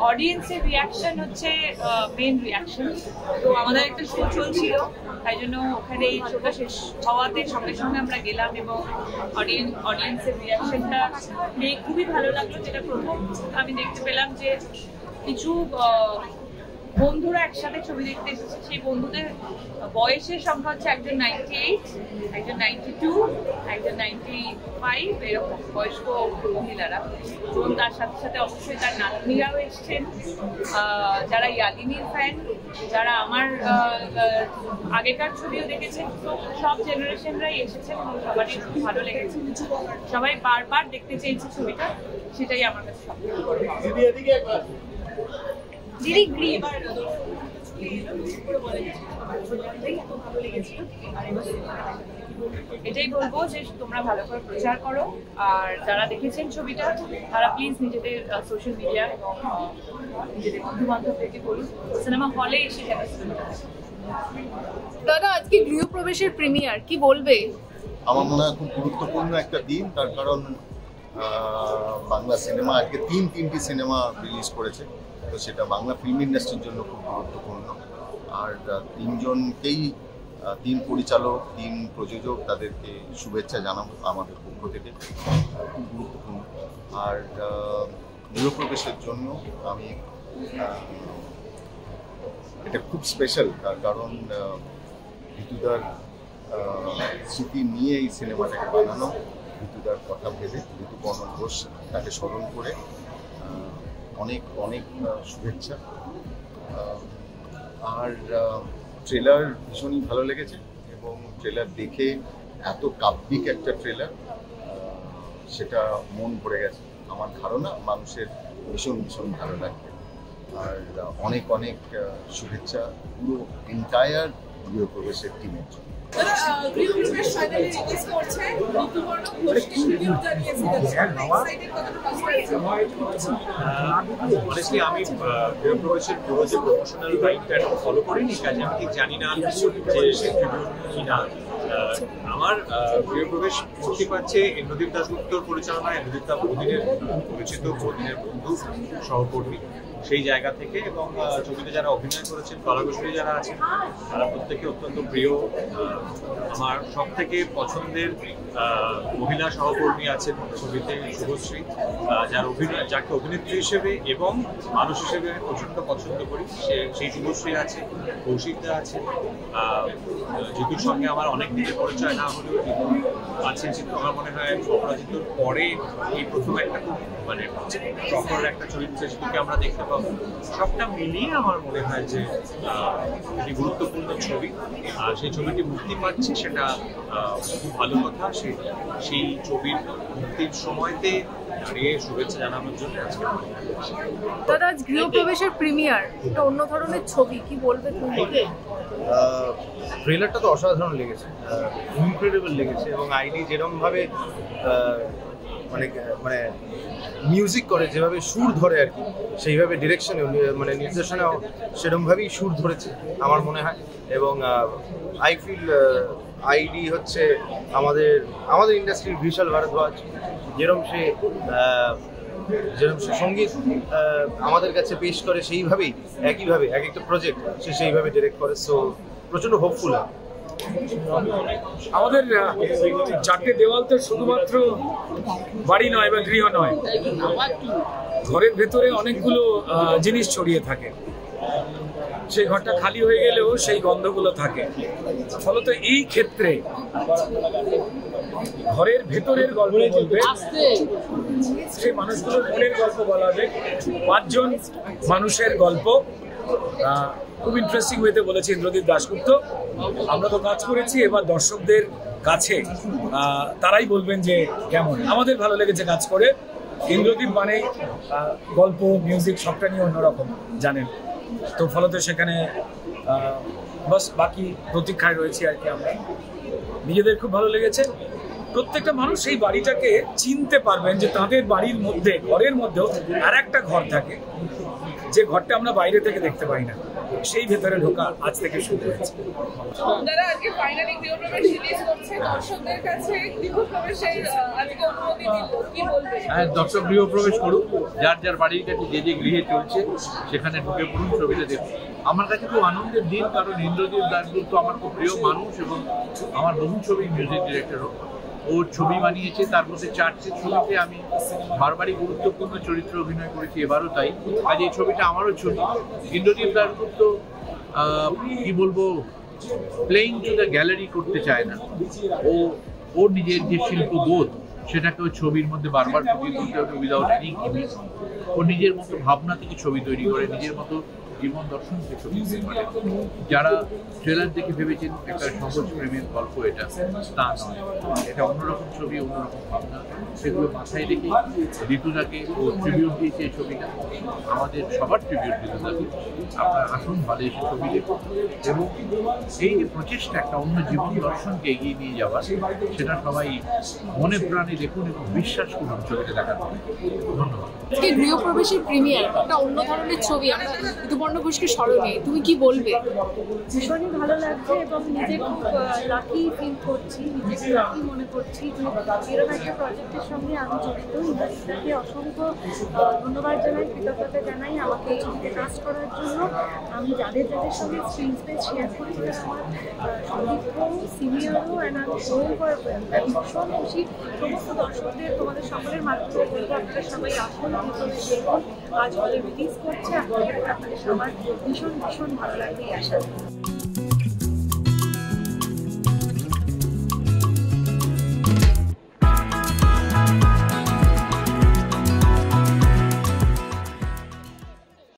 অডিয়েন্সের রিয়াকশন হচ্ছে main reaction. তো আমাদের একটা শো চলছিল, তাই জন্য ওখানে এই শোটা শেষ হওয়াতে সঙ্গে সঙ্গে আমরা গেলাম এবং অডিয়েন্সের রিয়াকশনটা নিয়ে খুবই ভালো লাগলো। যেটা প্রথম আমি দেখতে পেলাম যে কিছু বন্ধুরা একসাথে ছবি দেখতে এসেছে। সেই বন্ধুদের বয়সের সংখ্যা হচ্ছে একজন 98, একজন 92, একজন 95, এরকম বয়স্ক মহিলারা। এবং তার সাথে সাথে অবশ্যই তার নাতনিরাও এসছেন, যারা ইয়াগিনীর ফ্যান, যারা আমার আগেকার ছবিও দেখেছেন। তো সব জেনারেশনরাই এসেছেন এবং সবারই খুব ভালো লেগেছে। সবাই বারবার দেখতে চেয়েছে ছবিটা, সেটাই আমার কাছে সবথেকে বড়। দিদি গ্রিন এটাই বলবো যে তোমরা ভালো করে প্রচার করো, আর যারা দেখেছেন ছবিটা তারা প্লিজ নিজেদের সোশ্যাল মিডিয়া এবং নিজেদের বন্ধু বান্ধবদেরকে বলুন সিনেমা হলে এসে যেন সিনেমাটা দেখে। দাদা, আজকে গৃহপ্রবেশের প্রিমিয়ার, কি বলবে? আমার মনে হয় খুব গুরুত্বপূর্ণ একটা দিন, তার কারণ বাংলা সিনেমা আজকে তিনটি সিনেমা রিলিজ করেছে। তো সেটা বাংলা ফিল্ম ইন্ডাস্ট্রির জন্য খুব গুরুত্বপূর্ণ। আর তিনজনকেই, তিন পরিচালক, তিন প্রযোজক, তাদেরকে শুভেচ্ছা জানাবো আমাদের পক্ষ থেকে, খুব গুরুত্বপূর্ণ। আর গৃহপ্রবেশের জন্য আমি এটা খুব স্পেশাল, তার কারণ ভিতুদার স্মৃতি নিয়ে এই সিনেমাটাকে বানানো, ভিতুদার কথা ভেবে, ঋতুপর্ণ ঘোষ তাকে স্মরণ করে অনেক অনেক শুভেচ্ছা। আর ট্রেলার ভীষণই ভালো লেগেছে এবং ট্রেলার দেখে এত কাব্যিক একটা ট্রেলার, সেটা মন ভরে গেছে। আমার ধারণা মানুষের ভীষণ ভীষণ ভালো লাগবে। আর অনেক অনেক শুভেচ্ছা পুরো এন্টায়ার গৃহপ্রবেশের টিমের। অনেস্টলি আমি গৃহপ্রবেশের পুরো যে প্রমোশনাল লাইনটা ফলো করিনি, কাজে আমি ঠিক জানি না যে কি না। আমার গৃহপ্রবেশ মুক্তি পাচ্ছে ইন্দ্রদীপ দাশগুপ্তর পরিচালনায়, ইন্দ্রদীপ দা বহুদিনের পরিচিত, বহুদিনের বন্ধু, সহকর্মী, সেই জায়গা থেকে। এবং ছবিতে যারা অভিনয় করেছেন, কলাকুশলী যারা আছেন, তারা প্রত্যেকে অত্যন্ত প্রিয়। আমার সব থেকে পছন্দের মহিলা সহকর্মী আছেন ছবিতে, শুভশ্রী, যাকে অভিনেত্রী হিসেবে এবং মানুষ হিসেবে প্রচণ্ড পছন্দ করি, সেই শুভশ্রী আছে, কৌশিকদা আছে। জিতুর সঙ্গে আমার অনেক দিনের পরিচয় না হলেও জিতু আছেন। জিতু আমার মনে হয় অপরাজিতর পরে এই প্রথম একটা খুব মানে প্রপার একটা চরিত্রে জিতুকে আমরা দেখতে পাবো। সবটা মিলিয়ে আমার মনে হয় যে একটি গুরুত্বপূর্ণ ছবি, আর সেই ছবিটি মুক্তি পাচ্ছে, সেটা খুব ভালো কথা। সেই ছবির মুক্তির সময়তে দাঁড়িয়ে শুভেচ্ছা জানানোর জন্য আজকে। দাদা, আজ গৃহপ্রবেশের প্রিমিয়ার, এটা অন্য ধরনের ছবি, কি বলবে তুমি? ট্রেলারটা তো অসাধারণ লেগেছে, ইনক্রেডিবল লেগেছে। এবং আইডি যেরকমভাবে মানে মানে মিউজিক করে, যেভাবে সুর ধরে আর কি, সেইভাবে ডিরেকশনে মানে নির্দেশনাও সেরকমভাবেই সুর ধরেছে আমার মনে হয়। এবং আই ফিল আইডি হচ্ছে আমাদের ইন্ডাস্ট্রির বিশাল ভারদ্বাজ। যেরকম সে সঙ্গীত আমাদের কাছে পেশ করে, সেইভাবেই একইভাবে এক একটা প্রজেক্ট সে সেইভাবে ডিরেক্ট করে। সো প্রচণ্ড হোপফুল। আমাদের চারটে দেওয়াল তো শুধুমাত্র বাড়ি নয় বা গৃহ নয়, ঘরের ভেতরে অনেকগুলো জিনিস ছড়িয়ে থাকে। সেই ঘরটা খালি হয়ে গেলেও সেই গন্ধগুলো থাকে। ফলত এই ক্ষেত্রে ঘরের ভেতরের গল্প বলবে, সেই মানুষগুলোর মনের গল্প বলা হবে। 5 জন মানুষের গল্প খুব ইন্টারেস্টিং ওয়েতে বলেছে ইন্দ্রদীপ দাশগুপ্ত। আমরা তো কাজ করেছি, এবার দর্শকদের কাছে তারাই বলবেন যে কেমন। আমাদের ভালো লেগেছে কাজ করে। ইন্দ্রদীপ মানে গল্প, মিউজিক সবটা নিয়ে অন্যরকম জানেন। তো ফলত সেখানে বাস বাকি প্রতীক্ষায় রয়েছি আর কি। আমরা নিজেদের খুব ভালো লেগেছে। প্রত্যেকটা মানুষ এই বাড়িটাকে চিনতে পারবেন যে তাদের বাড়ির মধ্যে, ঘরের মধ্যেও আর একটা ঘর থাকে, যে ঘরটা আমরা বাইরে থেকে দেখতে পাই না। সেই ভেতরে ঢোকা আজ থেকে শুরু হয়েছে। যারা আজকে ফাইনালি গৃহপ্রবেশ রিলিজ করছে দর্শকদের কাছে গৃহপ্রবেশের আজকে অনুমতি দিল, কি বলবে? হ্যাঁ, দর্শক গৃহপ্রবেশ করুক, যার যার বাড়ির কাছে যে যে গৃহে চলছে সেখানে ঢুকে পড়ুন, ছবিটা দেখুন। আমার কাছে খুব আনন্দের দিন, কারণ ইন্দ্রদীপ দাশগুপ্ত আমার খুব প্রিয় মানুষ এবং আমার বহু ছবি মিউজিক ডিরেক্টরও। ওর ছবি বানিয়েছে, তার মধ্যে 4টে ছবিতে আমি বারবারই গুরুত্বপূর্ণ চরিত্রে অভিনয় করেছি, এবারও তাই। আজ এই ছবিটা আমারও ছবি। ইন্দ্রদীপ দাশগুপ্ত কি বলবো, প্লেইং টু দ্য গ্যালারি করতে চায় না। ওর নিজের যে শিল্পবোধ সেটাকে ওই ছবির মধ্যে বারবার ফুটিয়ে তুলতে হবে উইদাউট এনি গিমিক। ও নিজের মতো ভাবনা থেকে ছবি তৈরি করে, নিজের মতো জীবন দর্শন থেকে ছবি তৈরি করে। যারা ট্রেলার দেখে ভেবেছেন একটা সহজ প্রেমের গল্প, এটা তা নয়। এটা অন্যরকম ছবি, অন্যরকম ভাবনা, সেগুলো মাথায় রেখে ঋতুদাকে ও ট্রিবিউট দিয়েছে এই ছবিটা। আমাদের সবার ট্রিবিউট ঋতুদাকে। আপনার আসুন, ভালো এসে ছবি দেখুন এবং এই যে প্রচেষ্টা একটা অন্য জীবন দর্শনকে এগিয়ে নিয়ে যাওয়ার, সেটা সবাই মনে প্রাণে দেখুন এবং বিশ্বাস করুন ছবিটা দেখার পরে। ধন্যবাদ। আজকে গৃহপ্রবেশের প্রিমিয়ার, একটা অন্য ধরনের ছবি, আমরা ঋতুপর্ণ ঘোষকে স্মরণে, তুমি কি বলবে? ভীষণই ভালো লাগছে এবং নিজে খুব লাকি ফিল করছি, নিজেকে লাকি মনে করছি যে এরকম একটা প্রজেক্টের সঙ্গে আমি জড়িত। ইন্দ্রজিৎদাকে অসংখ্য ধন্যবাদ জানাই, কৃতজ্ঞতা জানাই আমাকে এই ছবিতে কাজ করার জন্য। আমি যাদের যাদের সঙ্গে স্ক্রিন স্পেস শেয়ার করি তারা আমার সতীর্থ, সিনিয়রও, অ্যান্ড আমি ভীষণ খুশি। সমস্ত দর্শকদের, তোমাদের সকলের মাধ্যমে বলবো আপনারা সবাই আসুন, দেখুন। আজ হলে রিলিজ করছে, আপনাদের সবার ভীষণ ভীষণ ভালো লাগবে এই আশা।